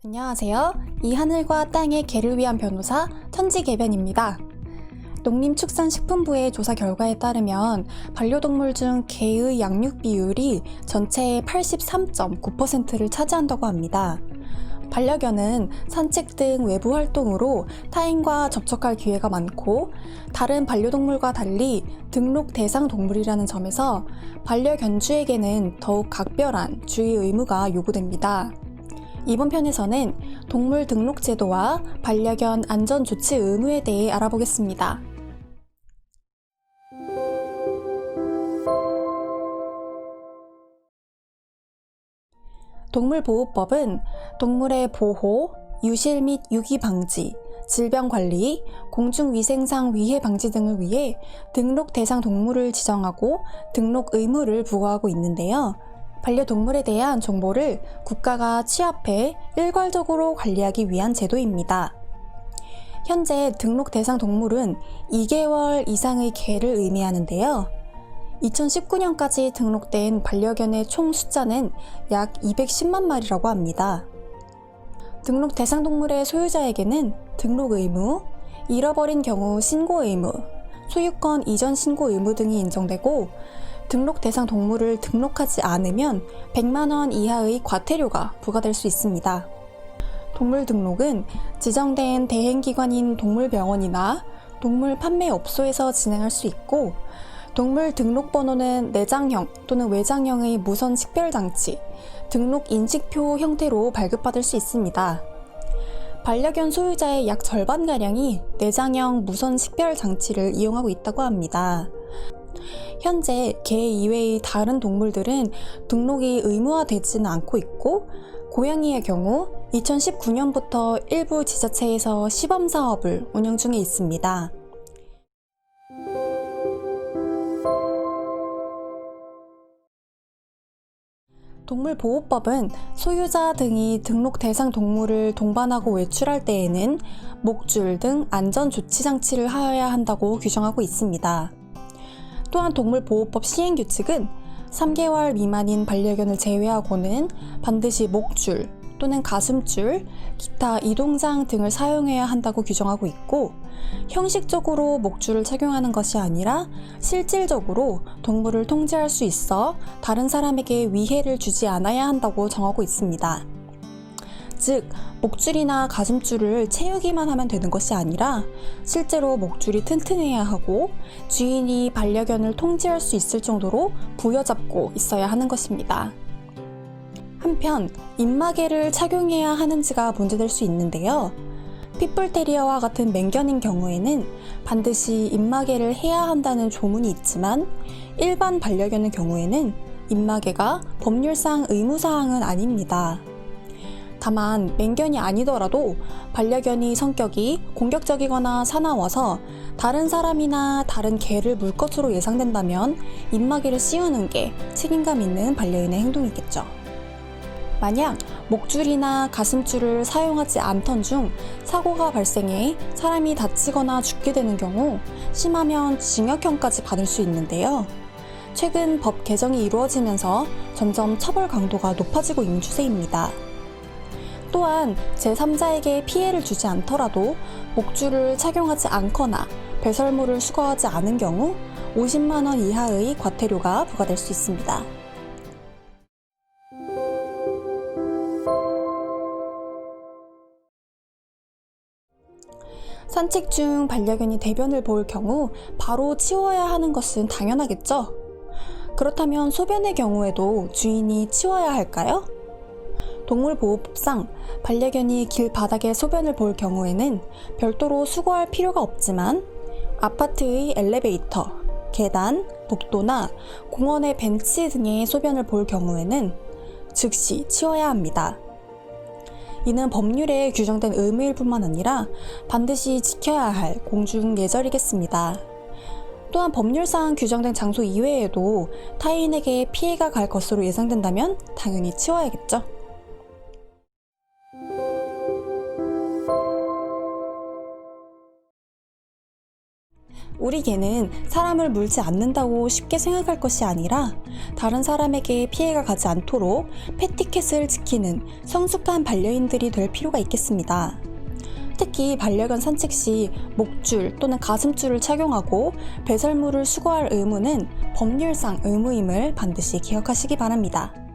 안녕하세요. 이 하늘과 땅의 개를 위한 변호사 천지개변입니다. 농림축산식품부의 조사 결과에 따르면 반려동물 중 개의 양육 비율이 전체의 83.9%를 차지한다고 합니다. 반려견은 산책 등 외부 활동으로 타인과 접촉할 기회가 많고 다른 반려동물과 달리 등록 대상 동물이라는 점에서 반려견주에게는 더욱 각별한 주의 의무가 요구됩니다. 이번 편에서는 동물 등록 제도와 반려견 안전 조치 의무에 대해 알아보겠습니다. 동물보호법은 동물의 보호, 유실 및 유기 방지, 질병 관리, 공중위생상 위해 방지 등을 위해 등록 대상 동물을 지정하고 등록 의무를 부과하고 있는데요. 반려동물에 대한 정보를 국가가 취합해 일괄적으로 관리하기 위한 제도입니다. 현재 등록 대상 동물은 2개월 이상의 개를 의미하는데요. 2019년까지 등록된 반려견의 총 숫자는 약 210만 마리라고 합니다. 등록 대상 동물의 소유자에게는 등록 의무, 잃어버린 경우 신고 의무, 소유권 이전 신고 의무 등이 인정되고 등록 대상 동물을 등록하지 않으면 100만 원 이하의 과태료가 부과될 수 있습니다. 동물 등록은 지정된 대행기관인 동물병원이나 동물 판매업소에서 진행할 수 있고 동물 등록번호는 내장형 또는 외장형의 무선 식별장치, 등록 인식표 형태로 발급받을 수 있습니다. 반려견 소유자의 약 절반가량이 내장형 무선 식별장치를 이용하고 있다고 합니다. 현재 개 이외의 다른 동물들은 등록이 의무화되지는 않고 있고 고양이의 경우 2019년부터 일부 지자체에서 시범사업을 운영 중에 있습니다. 동물보호법은 소유자 등이 등록 대상 동물을 동반하고 외출할 때에는 목줄 등 안전조치장치를 하여야 한다고 규정하고 있습니다. 또한 동물보호법 시행규칙은 3개월 미만인 반려견을 제외하고는 반드시 목줄 또는 가슴줄, 기타 이동장 등을 사용해야 한다고 규정하고 있고 형식적으로 목줄을 착용하는 것이 아니라 실질적으로 동물을 통제할 수 있어 다른 사람에게 위해를 주지 않아야 한다고 정하고 있습니다. 즉, 목줄이나 가슴줄을 채우기만 하면 되는 것이 아니라 실제로 목줄이 튼튼해야 하고 주인이 반려견을 통제할 수 있을 정도로 부여잡고 있어야 하는 것입니다. 한편, 입마개를 착용해야 하는지가 문제될 수 있는데요. 핏불테리어와 같은 맹견인 경우에는 반드시 입마개를 해야 한다는 조문이 있지만 일반 반려견의 경우에는 입마개가 법률상 의무사항은 아닙니다. 다만 맹견이 아니더라도 반려견이 성격이 공격적이거나 사나워서 다른 사람이나 다른 개를 물 것으로 예상된다면 입마개를 씌우는 게 책임감 있는 반려인의 행동이겠죠. 만약 목줄이나 가슴줄을 사용하지 않던 중 사고가 발생해 사람이 다치거나 죽게 되는 경우 심하면 징역형까지 받을 수 있는데요. 최근 법 개정이 이루어지면서 점점 처벌 강도가 높아지고 있는 추세입니다. 또한 제3자에게 피해를 주지 않더라도 목줄을 착용하지 않거나 배설물을 수거하지 않은 경우 50만 원 이하의 과태료가 부과될 수 있습니다. 산책 중 반려견이 대변을 볼 경우 바로 치워야 하는 것은 당연하겠죠? 그렇다면 소변의 경우에도 주인이 치워야 할까요? 동물보호법상 반려견이 길바닥에 소변을 볼 경우에는 별도로 수거할 필요가 없지만 아파트의 엘리베이터, 계단, 복도나 공원의 벤치 등의 소변을 볼 경우에는 즉시 치워야 합니다. 이는 법률에 규정된 의무일 뿐만 아니라 반드시 지켜야 할 공중 예절이겠습니다. 또한 법률상 규정된 장소 이외에도 타인에게 피해가 갈 것으로 예상된다면 당연히 치워야겠죠. 우리 개는 사람을 물지 않는다고 쉽게 생각할 것이 아니라 다른 사람에게 피해가 가지 않도록 패티켓을 지키는 성숙한 반려인들이 될 필요가 있겠습니다. 특히 반려견 산책 시 목줄 또는 가슴줄을 착용하고 배설물을 수거할 의무는 법률상 의무임을 반드시 기억하시기 바랍니다.